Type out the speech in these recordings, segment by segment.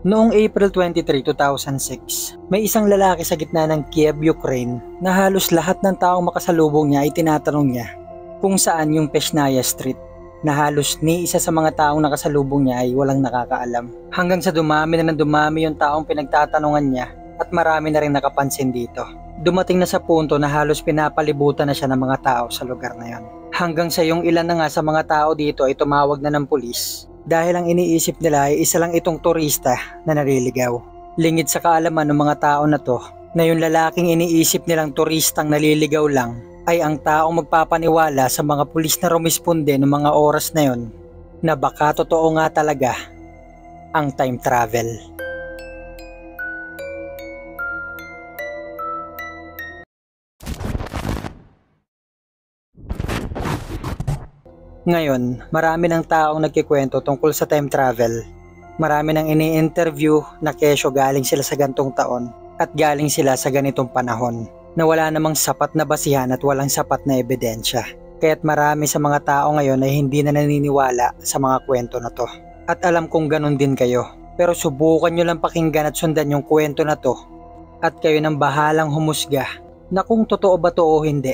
Noong April 23, 2006, may isang lalaki sa gitna ng Kiev, Ukraine na halos lahat ng taong makasalubong niya ay tinatanong niya kung saan yung Pesnaya Street na halos ni isa sa mga taong nakasalubong niya ay walang nakakaalam. Hanggang sa dumami na ng dumami yung taong pinagtatanungan niya at marami na rin nakapansin dito. Dumating na sa punto na halos pinapalibutan na siya ng mga tao sa lugar na yon. Hanggang sa yung ilan na nga sa mga tao dito ay tumawag na ng pulis. Dahil ang iniisip nila ay isa lang itong turista na naliligaw. Lingid sa kaalaman ng mga tao na to na yung lalaking iniisip nilang turistang naliligaw lang ay ang taong magpapaniwala sa mga pulis na rumisponde ng mga oras na yon na baka totoo nga talaga ang time travel. Ngayon, marami ng taong nagkikwento tungkol sa time travel. Marami nang ini-interview na kesyo galing sila sa gantong taon at galing sila sa ganitong panahon na wala namang sapat na basihan at walang sapat na ebidensya. Kaya't marami sa mga tao ngayon ay hindi na naniniwala sa mga kwento na to. At alam kong ganun din kayo. Pero subukan nyo lang pakinggan at sundan yung kwento na to at kayo nang bahalang humusga na kung totoo ba to o hindi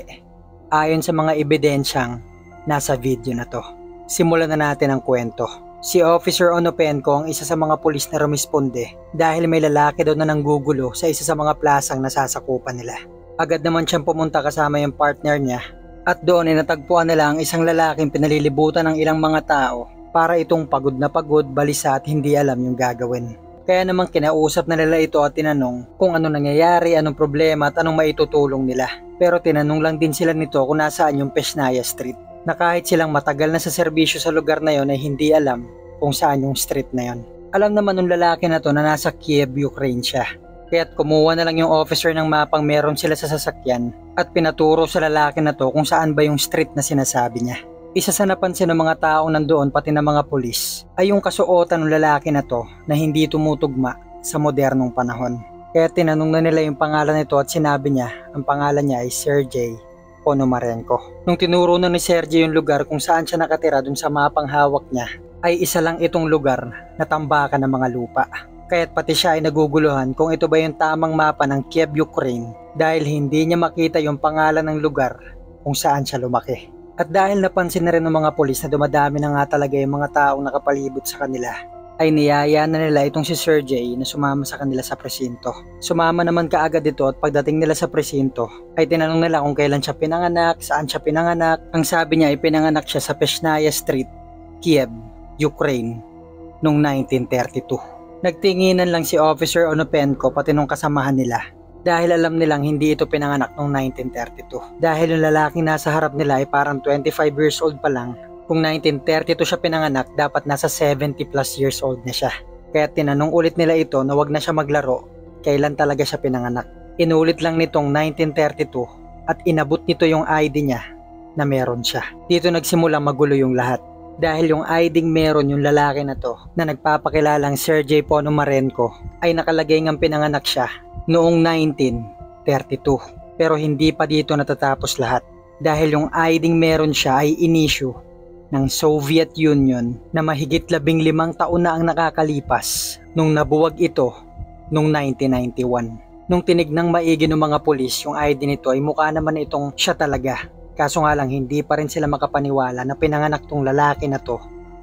ayon sa mga ebidensyang nasa video na to. Simulan na natin ang kwento. Si Officer Onopenko ang isa sa mga pulis na rumisponde dahil may lalaki daw na nanggugulo sa isa sa mga plasang nasasakupan nila. Agad naman siyang pumunta kasama yung partner niya at doon ay natagpuan nila ang isang lalaking pinalilibutan ng ilang mga tao para itong pagod na pagod, balisa at hindi alam yung gagawin. Kaya naman kinausap na nila ito at tinanong kung ano nangyayari, anong problema at anong maitutulong nila. Pero tinanong lang din sila nito kung nasaan yung Pesnaya Street. Na kahit silang matagal na sa serbisyo sa lugar na yon ay hindi alam kung saan yung street na yon. Alam naman ng lalaki na to na nasa Kiev, Ukraine siya. Kaya't kumuha na lang yung officer ng mapang meron sila sa sasakyan at pinaturo sa lalaki na to kung saan ba yung street na sinasabi niya. Isa sa napansin ng mga taong nandoon pati ng mga pulis ay yung kasuotan ng lalaki na to na hindi tumutugma sa modernong panahon. Kaya tinanong na nila yung pangalan nito at sinabi niya ang pangalan niya ay Sergey Ponomarenko. Nung tinuro na ni Sergey yung lugar kung saan siya nakatira dun sa mapang hawak niya, ay isa lang itong lugar na tambakan ng mga lupa. Kaya't pati siya ay naguguluhan kung ito ba yung tamang mapa ng Kiev, Ukraine dahil hindi niya makita yung pangalan ng lugar kung saan siya lumaki. At dahil napansin na rin ng mga pulis na dumadami na nga talaga yung mga taong nakapalibot sa kanila, ay niyaya na nila itong si Sergey na sumama sa kanila sa presinto. Sumama naman kaagad ito at pagdating nila sa presinto ay tinanong nila kung kailan siya pinanganak, saan siya pinanganak. Ang sabi niya ay pinanganak siya sa Pesnaya Street, Kiev, Ukraine noong 1932. Nagtinginan lang si Officer Onopenko pati nung kasamahan nila dahil alam nilang hindi ito pinanganak noong 1932. Dahil yung lalaking nasa harap nila ay parang 25 years old pa lang. Kung 1932 siya pinanganak, dapat nasa 70 plus years old na siya. Kaya tinanong ulit nila ito na wag na siya maglaro, kailan talaga siya pinanganak. Inulit lang nitong 1932 at inabot nito yung ID niya na meron siya. Dito nagsimulang magulo yung lahat. Dahil yung ID meron yung lalaki na to na nagpapakilalang Sergey Ponomarenko ay nakalagay ngang pinanganak siya noong 1932. Pero hindi pa dito natatapos lahat. Dahil yung ID meron siya ay inisyu ng Soviet Union na mahigit 15 taon na ang nakakalipas nung nabuwag ito noong 1991. Nung tinignang maigi ng mga pulis yung ID nito ay mukha naman itong siya talaga. Kaso nga lang hindi pa rin sila makapaniwala na pinanganak tong lalaki na to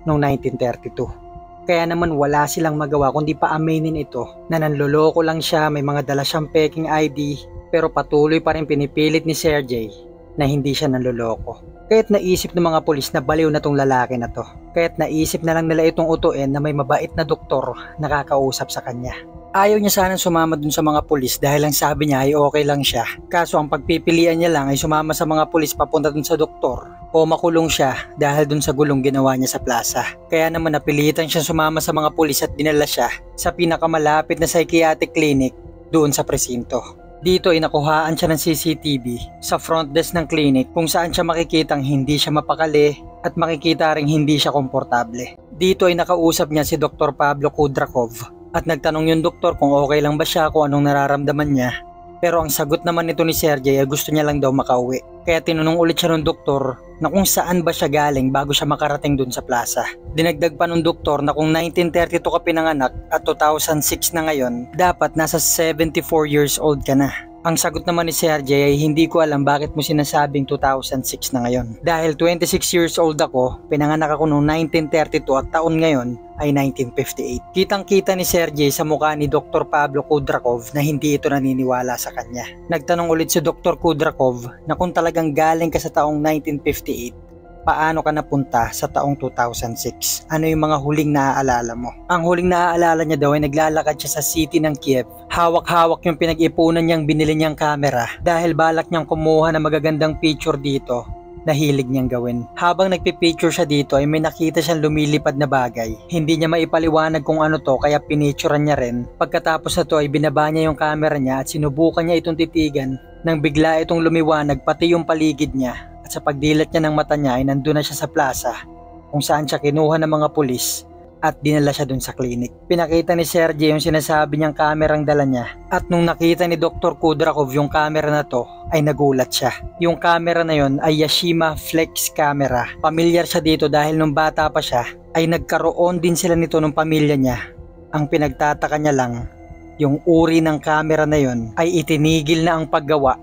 noong 1932. Kaya naman wala silang magawa kundi pa aminin ito na nanloloko lang siya, may mga dala siyang peking ID pero patuloy pa rin pinipilit ni Sergey na hindi siya nanloloko. Kaya't naisip ng mga pulis na baliw na tong lalaki na to. Kaya't naisip na lang nila itong utuin na may mabait na doktor na kakausap sa kanya. Ayaw niya sanang sumama dun sa mga pulis dahil ang sabi niya ay okay lang siya. Kaso ang pagpipilian niya lang ay sumama sa mga pulis papunta dun sa doktor o makulong siya dahil dun sa gulong ginawa niya sa plaza. Kaya naman napilitan siya sumama sa mga pulis at dinala siya sa pinakamalapit na psychiatric clinic doon sa presinto. Dito ay nakuhaan siya ng CCTV sa front desk ng clinic kung saan siya makikitang hindi siya mapakali at makikita ring hindi siya komportable. Dito ay nakausap niya si Dr. Pablo Kudrakov at nagtanong yung doktor kung okay lang ba siya, kung anong nararamdaman niya. Pero ang sagot naman nito ni Sergey ay gusto niya lang daw makauwi. Kaya tinanong ulit siya ng doktor na kung saan ba siya galing bago siya makarating dun sa plaza. Dinagdag pa ng doktor na kung 1932 ka pinanganak at 2006 na ngayon, dapat nasa 74 years old ka na. Ang sagot naman ni Sergey ay hindi ko alam bakit mo sinasabing 2006 na ngayon. Dahil 26 years old ako, pinanganak ako noong 1932 at taon ngayon ay 1958. Kitang-kita ni Sergey sa mukha ni Dr. Pablo Kudrakov na hindi ito naniniwala sa kanya. Nagtanong ulit si Dr. Kudrakov na kung talagang galing ka sa taong 1958, paano ka napunta sa taong 2006? Ano yung mga huling naaalala mo? Ang huling naaalala niya daw ay naglalakad siya sa city ng Kiev. Hawak-hawak yung pinag-ipunan niyang binili niyang camera dahil balak niyang kumuha ng magagandang picture dito na hilig niyang gawin. Habang nagpipicture siya dito ay may nakita siyang lumilipad na bagay. Hindi niya maipaliwanag kung ano to kaya pinicturean niya rin. Pagkatapos na to ay binaba niya yung camera niya at sinubukan niya itong titigan nang bigla itong lumiwanag pati yung paligid niya. At sa pagdilat niya ng mata niya ay nandun na siya sa plaza kung saan siya kinuha ng mga pulis at dinala siya dun sa clinic. Pinakita ni Sergey yung sinasabi niyang kamerang dala niya at nung nakita ni Dr. Kudrakov yung camera na to ay nagulat siya. Yung camera na yon ay Yashica Flex camera. Pamilyar siya dito dahil nung bata pa siya ay nagkaroon din sila nito ng pamilya niya. Ang pinagtataka niya lang, yung uri ng camera na yon ay itinigil na ang paggawa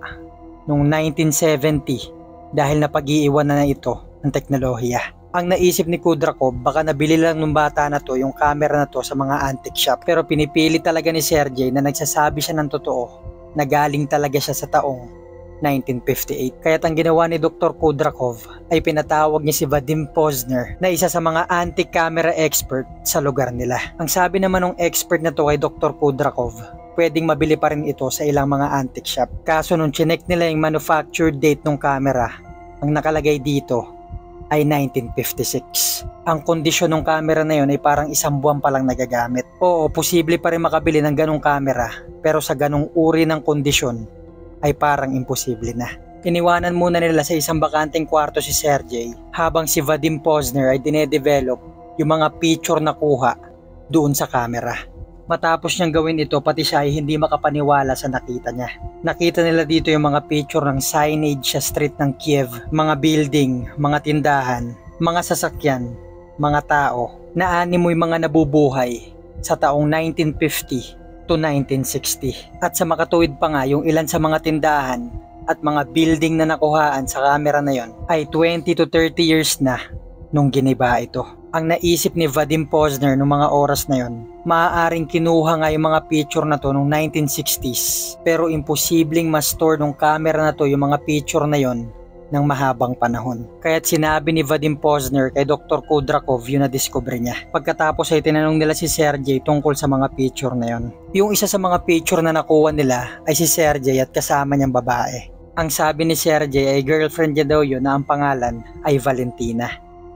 noong 1970 dahil napag-iiwan na ito ng teknolohiya. Ang naisip ni Kudrakov, baka nabili lang ng bata na to yung camera na to sa mga antique shop. Pero pinipili talaga ni Sergey na nagsasabi siya ng totoo na galing talaga siya sa taong 1958. Kaya't ang ginawa ni Dr. Kudrakov ay pinatawag niya si Vadim Posner na isa sa mga antique camera expert sa lugar nila. Ang sabi naman ng expert na to kay Dr. Kudrakov, pwedeng mabili pa rin ito sa ilang mga antique shop. Kaso nung chinek nila yung manufacture date ng camera, ang nakalagay dito ay 1956. Ang kondisyon ng camera na yun ay parang isang buwan pa lang nagagamit. Oo, posible pa rin makabili ng ganong camera, pero sa ganong uri ng kondisyon ay parang imposible na. Iniwanan muna nila sa isang bakanteng kwarto si Sergey habang si Vadim Posner ay dinedevelop yung mga picture na kuha doon sa camera. Matapos niyang gawin ito, pati siya ay hindi makapaniwala sa nakita niya. Nakita nila dito yung mga picture ng signage sa street ng Kiev, mga building, mga tindahan, mga sasakyan, mga tao, na animoy mga nabubuhay sa taong 1950 to 1960. At sa makatuwid pa nga, yung ilan sa mga tindahan at mga building na nakuhaan sa camera na yon ay 20 to 30 years na nung giniba ito. Ang naisip ni Vadim Posner noong mga oras na yon, maaaring kinuha nga yung mga picture na to noong 1960s, pero imposibleng ma-store ng camera na to yung mga picture na yon ng mahabang panahon. Kaya't sinabi ni Vadim Posner kay Dr. Kudrakov yun na discover niya. Pagkatapos ay tinanong nila si Sergey tungkol sa mga picture na yon. Yung isa sa mga picture na nakuha nila ay si Sergey at kasama niyang babae. Ang sabi ni Sergey ay girlfriend niya daw yun na ang pangalan ay Valentina.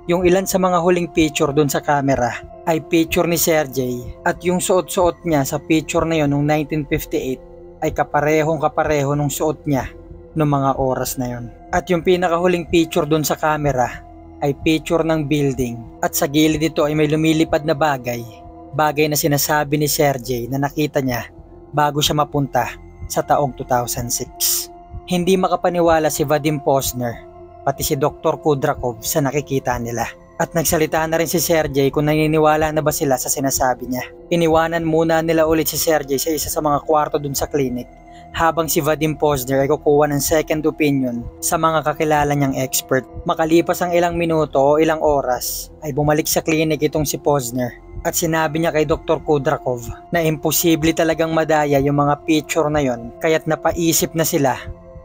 Yung ilan sa mga huling picture dun sa camera ay picture ni Sergey at yung suot-suot niya sa picture na yon noong 1958 ay kapareho nung suot niya noong mga oras na yon. At yung pinakahuling picture dun sa camera ay picture ng building at sa gilid nito ay may lumilipad na bagay na sinasabi ni Sergey na nakita niya bago siya mapunta sa taong 2006. Hindi makapaniwala si Vadim Posner pati si Dr. Kudrakov sa nakikita nila. At nagsalita na rin si Sergey kung naniniwala na ba sila sa sinasabi niya. Iniwanan muna nila ulit si Sergey sa isa sa mga kwarto dun sa clinic habang si Vadim Posner ay kukuha ng second opinion sa mga kakilala niyang expert. Makalipas ang ilang minuto o ilang oras ay bumalik sa clinic itong si Posner at sinabi niya kay Dr. Kudrakov na imposible talagang madaya yung mga picture na yon, kaya't napaisip na sila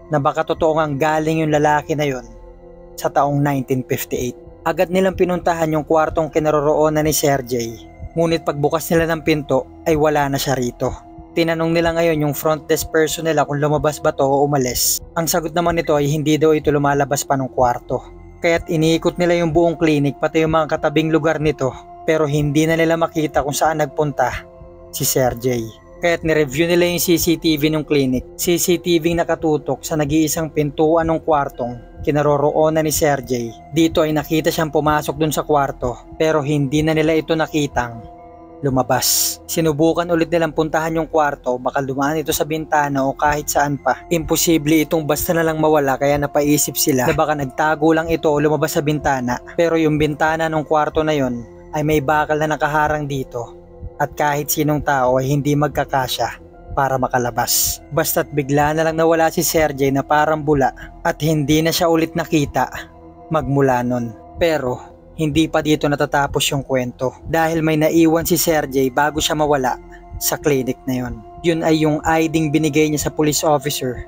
na baka totoo ngang galing yung lalaki na yon sa taong 1958. Agad nilang pinuntahan yung kwartong kinaroroonan ni Sergey, ngunit pagbukas nila ng pinto ay wala na siya rito. Tinanong nila ngayon yung front desk person nila kung lumabas ba to o umalis. Ang sagot naman nito ay hindi daw ito lumalabas pa ng kwarto. Kaya't iniikot nila yung buong clinic pati yung mga katabing lugar nito, pero hindi na nila makita kung saan nagpunta si Sergey. Kaya't nireview nila yung CCTV ng clinic. CCTV nakatutok sa nag-iisang pintuan ng kwartong kinaroroonan ni Sergey. Dito ay nakita siyang pumasok dun sa kwarto pero hindi na nila ito nakitang lumabas. Sinubukan ulit nilang puntahan yung kwarto, baka dumaan ito sa bintana o kahit saan pa. Imposible itong basta na lang mawala, kaya napaisip sila na baka nagtago lang ito o lumabas sa bintana. Pero yung bintana ng kwarto na yon ay may bakal na nakaharang dito at kahit sinong tao ay hindi magkakasya para makalabas. Basta't bigla na lang nawala si Sergey na parang bula at hindi na siya ulit nakita magmula nun. Pero hindi pa dito natatapos yung kwento dahil may naiwan si Sergey bago siya mawala sa clinic na yon. Yun ay yung ID binigay niya sa police officer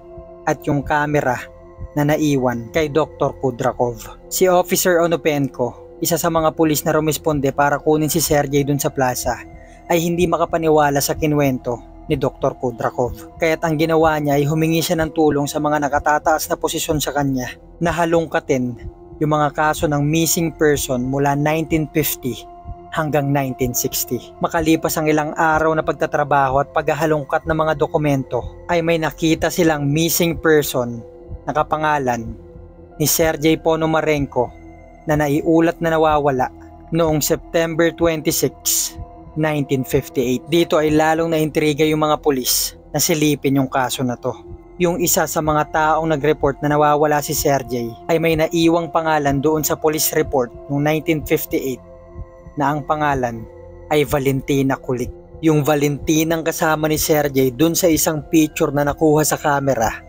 at yung camera na naiwan kay Dr. Kudrakov. Si Officer Onopenko, isa sa mga pulis na rumisponde para kunin si Sergey dun sa plaza, ay hindi makapaniwala sa kinwento ni Dr. Kudrakov. Kaya't ang ginawa niya ay humingi siya ng tulong sa mga nakatataas na posisyon sa kanya na halungkatin yung mga kaso ng missing person mula 1950 hanggang 1960. Makalipas ang ilang araw na pagtatrabaho at paghahalungkat ng mga dokumento, ay may nakita silang missing person na kapangalan ni Sergey Ponomarenko na naiulat na nawawala noong September 26, 1958. Dito ay lalong naintriga yung mga pulis na silipin yung kaso na to. Yung isa sa mga taong nag-report na nawawala si Sergey ay may naiwang pangalan doon sa police report noong 1958 na ang pangalan ay Valentina Kulik. Yung Valentinang kasama ni Sergey doon sa isang picture na nakuha sa camera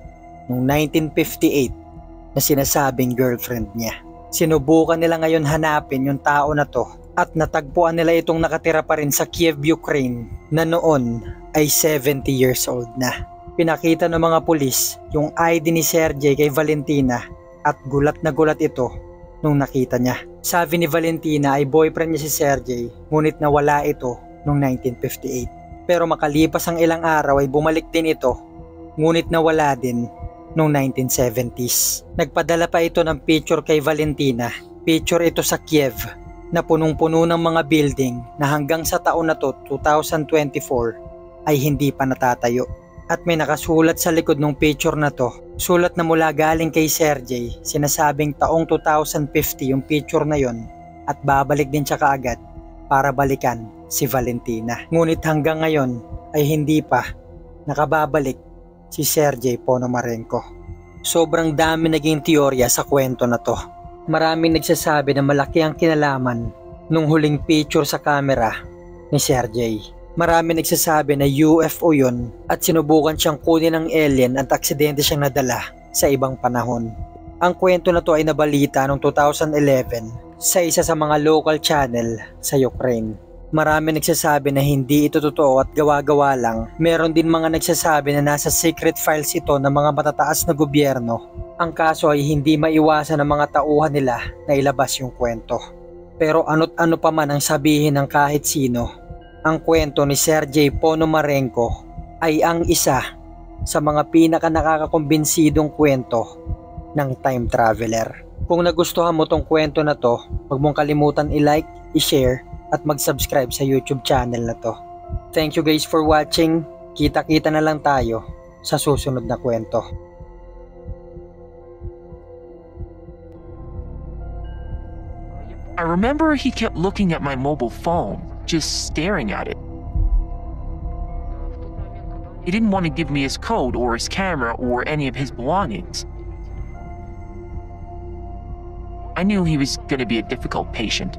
noong 1958 na sinasabing girlfriend niya. Sinubukan nila ngayon hanapin yung tao na to at natagpuan nila itong nakatira pa rin sa Kiev, Ukraine na noon ay 70 years old na. Pinakita ng mga pulis yung ID ni Sergey kay Valentina at gulat na gulat ito nung nakita niya. Sabi ni Valentina ay boyfriend niya si Sergey, ngunit nawala ito noong 1958. Pero makalipas ang ilang araw ay bumalik din ito, ngunit nawala din noong 1970s. Nagpadala pa ito ng picture kay Valentina. Picture ito sa Kiev na punong-puno ng mga building na hanggang sa taon na to, 2024, ay hindi pa natatayo. At may nakasulat sa likod ng picture na to. Sulat na mula galing kay Sergey, sinasabing taong 2050 yung picture na yon at babalik din siya kaagad para balikan si Valentina. Ngunit hanggang ngayon ay hindi pa nakababalik si Sergey Ponomarenko. Sobrang dami naging teorya sa kwento na to. Maraming nagsasabi na malaki ang kinalaman nung huling picture sa camera ni Sergey. Marami nagsasabi na UFO yun at sinubukan siyang kunin ng alien at aksidente siyang nadala sa ibang panahon. Ang kwento na to ay nabalita noong 2011 sa isa sa mga local channel sa Ukraine. Marami nagsasabi na hindi ito totoo at gawa-gawa lang. Meron din mga nagsasabi na nasa secret files ito ng mga matataas na gobyerno. Ang kaso ay hindi maiwasan ng mga tauhan nila na ilabas yung kwento. Pero ano't ano pa man ang sabihin ng kahit sino, ang kwento ni Sergey Ponomarenko ay ang isa sa mga pinaka nakakakumbinsidong kwento ng time traveler. Kung nagustuhan mo tong kwento na to, huwag mong kalimutan i-like, i-share at mag-subscribe sa YouTube channel na to. Thank you guys for watching. Kita-kita na lang tayo sa susunod na kwento. I remember he kept looking at my mobile phone, just staring at it. He didn't want to give me his code or his camera or any of his belongings. I knew he was going to be a difficult patient.